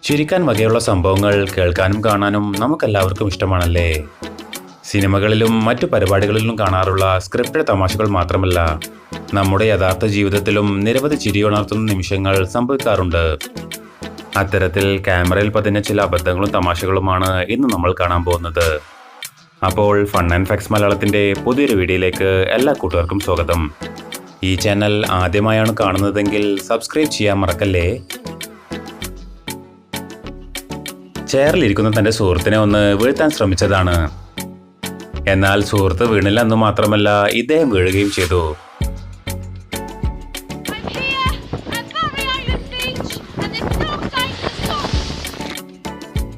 ചിരിക്കാൻ വകയുള്ള സംഭവങ്ങൾ കേൾക്കാനും കാണാനും നമുക്കെല്ലാവർക്കും ഇഷ്ടമാണല്ലേ. സിനിമകളിലും മറ്റു പരിപാടികളിലും കാണാറുള്ള സ്ക്രിപ്റ്റഡ് തമാശകൾ മാത്രമല്ല, നമ്മുടെ യഥാർത്ഥ ജീവിതത്തിലും നിരവധി ചിരിയുണർത്തുന്ന നിമിഷങ്ങൾ സംഭവിക്കാറുണ്ട്. അത്തരത്തിൽ ക്യാമറയിൽ പതിഞ്ഞ ചില അബദ്ധങ്ങളും തമാശകളുമാണ് ഇന്ന് നമ്മൾ കാണാൻ പോകുന്നത്. അപ്പോൾ ഫൺ ആൻഡ് ഫാക്ട്സ് മലയാളത്തിൻ്റെ പുതിയൊരു വീഡിയോയിലേക്ക് എല്ലാ കൂട്ടുകാർക്കും സ്വാഗതം. ഈ ചാനൽ ആദ്യമായാണ് കാണുന്നതെങ്കിൽ സബ്സ്ക്രൈബ് ചെയ്യാൻ മറക്കല്ലേ. ചെയറിലിരിക്കുന്ന തൻ്റെ സുഹൃത്തിനെ ഒന്ന് വീഴ്ത്താൻ ശ്രമിച്ചതാണ്. എന്നാൽ സുഹൃത്ത് വീണില്ല എന്ന് മാത്രമല്ല, ഇദ്ദേഹം വീഴുകയും ചെയ്തു.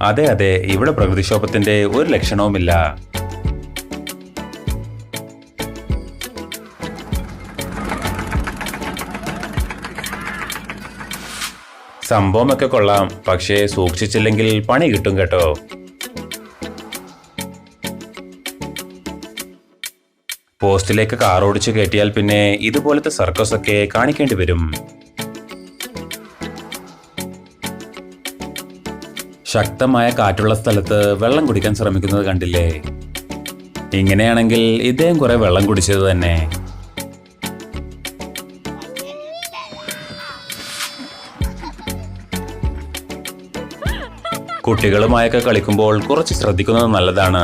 അതെ, ഇവിടെ പ്രകൃതിക്ഷോഭത്തിന്റെ ഒരു ലക്ഷണവുമില്ല. സംഭവമൊക്കെ കൊള്ളാം, പക്ഷേ സൂക്ഷിച്ചില്ലെങ്കിൽ പണി കിട്ടും കേട്ടോ. പോസ്റ്റിലേക്ക് കാർ ഓടിച്ചു കയറ്റിയാൽ പിന്നെ ഇതുപോലത്തെ സർക്കസ് ഒക്കെ കാണിക്കേണ്ടി വരും. ശക്തമായ കാറ്റുള്ള സ്ഥലത്ത് വെള്ളം കുടിക്കാൻ ശ്രമിക്കുന്നത് കണ്ടില്ലേ? ഇങ്ങനെയാണെങ്കിൽ ഇദ്ദേഹം കുറെ വെള്ളം കുടിച്ചത് തന്നെ. കുട്ടികളുമായൊക്കെ കളിക്കുമ്പോൾ കുറച്ച് ശ്രദ്ധിക്കുന്നത് നല്ലതാണ്.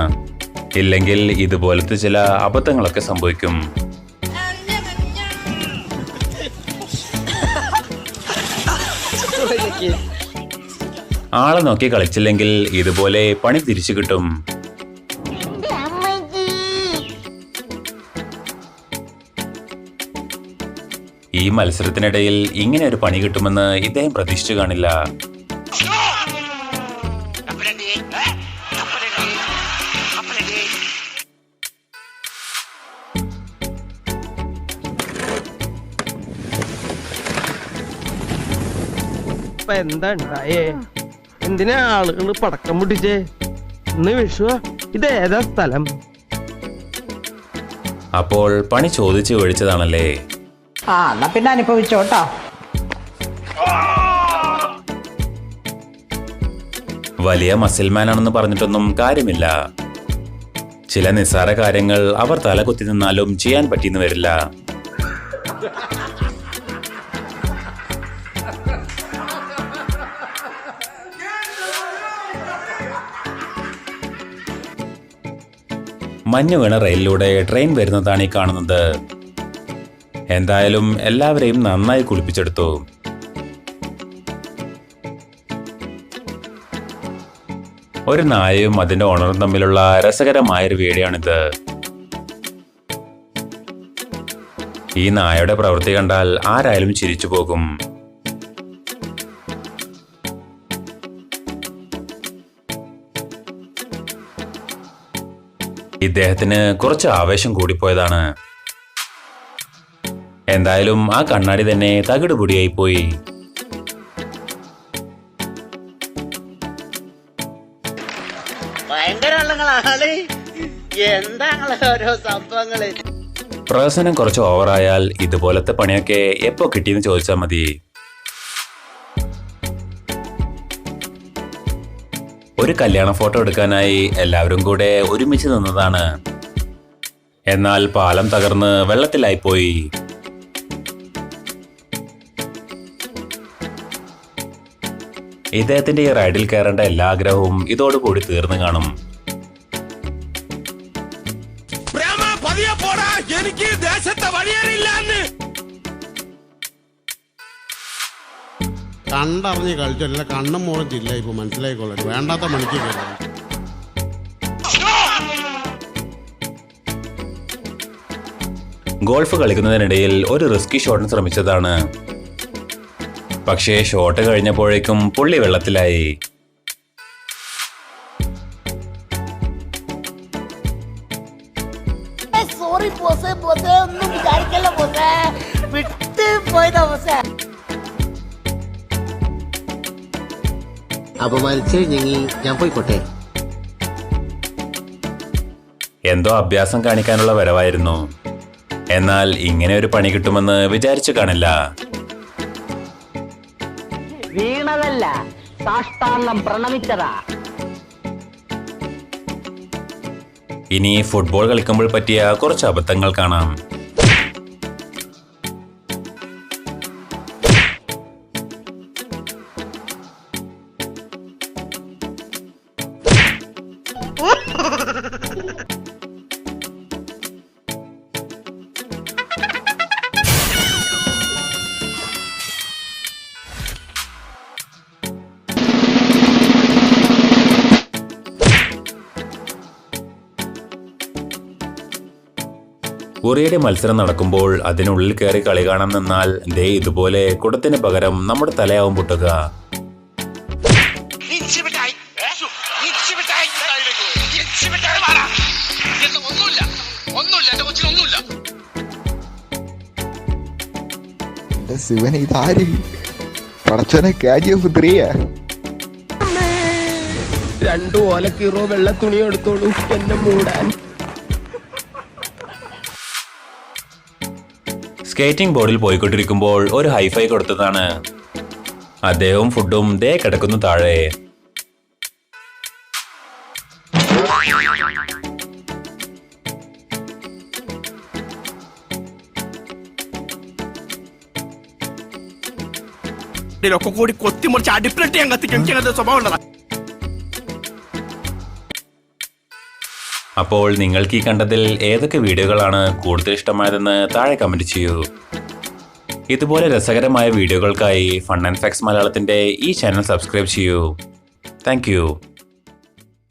ഇല്ലെങ്കിൽ ഇതുപോലത്തെ ചില അബദ്ധങ്ങളൊക്കെ സംഭവിക്കും. ആളെ നോക്കി കളിച്ചില്ലെങ്കിൽ ഇതുപോലെ പണി തിരിച്ചു കിട്ടും. ഈ മത്സരത്തിനിടയിൽ ഇങ്ങനെ ഒരു പണി കിട്ടുമെന്ന് ഇദ്ദേഹം പ്രതീക്ഷിച്ചു കാണില്ല. എന്താ ഉണ്ടായേ? എന്തിനാ ആളുകൾ പടക്കം പൊട്ടിച്ചേ? ഇന്ന് വിഷു. ഇത് ഏതാ സ്ഥലം? അപ്പോൾ പണി ചോദിച്ചു ഒഴിച്ചതാണല്ലേ? എന്നാ പിന്നെ അനുഭവിച്ചോട്ടോ. വലിയ മസിൽമാനാണെന്ന് പറഞ്ഞിട്ടൊന്നും കാര്യമില്ല. ചില നിസ്സാര കാര്യങ്ങൾ അവർ തലകുത്തി നിന്നാലും ചെയ്യാൻ പറ്റിയെന്ന് വരില്ല. മഞ്ഞ് വീണ റെയിലിലൂടെ ട്രെയിൻ വരുന്നതാണ് ഈ കാണുന്നത്. എന്തായാലും എല്ലാവരെയും നന്നായി കുളിപ്പിച്ചെടുത്തു. ഒരു നായയും അതിന്റെ ഓണറും തമ്മിലുള്ള രസകരമായൊരു വീഡിയോയാണിത്. ഈ നായയുടെ പ്രവൃത്തി കണ്ടാൽ ആരായാലും ചിരിച്ചു പോകും. ഇദ്ദേഹത്തിന് കുറച്ച് ആവേശം കൂടിപ്പോയതാണ്. എന്തായാലും ആ കണ്ണാടി തന്നെ തകിട് പൊടിയായി പോയി. പ്രഹസനം കുറച്ച് ഓവറായാൽ ഇതുപോലത്തെ പണിയൊക്കെ എപ്പോ കിട്ടിയെന്ന് ചോദിച്ചാൽ മതി. ഒരു കല്യാണ ഫോട്ടോ എടുക്കാനായി എല്ലാവരും കൂടെ ഒരുമിച്ച് നിന്നതാണ്. എന്നാൽ പാലം തകർന്ന് വെള്ളത്തിലായിപ്പോയി. ഇദ്ദേഹത്തിന്റെ ഈ റൈഡിൽ കയറേണ്ട എല്ലാ ആഗ്രഹവും ഇതോടുകൂടി തീർന്നു കാണും. കണ്ടറിഞ്ഞ് കളിച്ചല്ല, കണ്ണും മോറും ചില്ല. ഇപ്പൊ മനസ്സിലായിക്കോളൂ, വേണ്ടാത്ത മണിക്ക് കയറി. ഗോൾഫ് കളിക്കുന്നതിനിടയിൽ ഒരു റിസ്കി ഷോട്ടിന് ശ്രമിച്ചതാണ്. പക്ഷേ ഷോട്ട് കഴിഞ്ഞപ്പോഴേക്കും പുള്ളി വെള്ളത്തിലായി. അപമാനിച്ച് ഞാൻ പോയിക്കോട്ടെ. എന്തോ അഭ്യാസം കാണിക്കാനുള്ള വരവായിരുന്നു. എന്നാൽ ഇങ്ങനെ ഒരു പണി കിട്ടുമെന്ന് വിചാരിച്ചു കാണില്ല. വീണതല്ല, സാഷ്ടാംഗം പ്രണമിച്ചതാ. ഇനി ഫുട്ബോൾ കളിക്കുമ്പോൾ പറ്റിയ കുറച്ച് അബദ്ധങ്ങൾ കാണാം. ഉറിയുടെ മത്സരം നടക്കുമ്പോൾ അതിനുള്ളിൽ കയറി കളി കാണാൻ നിന്നാൽ ദേ ഇതുപോലെ കുടത്തിന് പകരം നമ്മുടെ തലയാവും പൊട്ടുക. ശിവൻ ഇതാര് പടച്ചോനെ KGF 3 രണ്ടു ഓലക്കീറോ വെള്ള തുണി എടുത്തോളൂ എന്നെ മൂടാൻ. സ്കേറ്റിംഗ് ബോർഡിൽ പോയിക്കൊണ്ടിരിക്കുമ്പോൾ ഒരു ഹൈഫൈ കൊടുത്തതാണ്. അദ്ദേഹവും ഫുഡും ദേ കിടക്കുന്നു താഴെ. ഇതിലൊക്കെ കൂടി കൊത്തിമുറിച്ച് അടിപ്പിലിട്ട് ഞാൻ കത്തിക്കും. എനിക്ക് അങ്ങനത്തെ സ്വഭാവം ഉള്ളതാ. അപ്പോൾ നിങ്ങൾക്ക് ഈ കണ്ടതിൽ ഏതൊക്കെ വീഡിയോകളാണ് കൂടുതൽ ഇഷ്ടമായതെന്ന് താഴെ കമന്റ് ചെയ്യൂ. ഇതുപോലെ രസകരമായ വീഡിയോകൾക്കായി ഫൺ ആൻഡ് ഫാക്ട്സ് മലയാളത്തിന്റെ ഈ ചാനൽ സബ്സ്ക്രൈബ് ചെയ്യൂ. താങ്ക്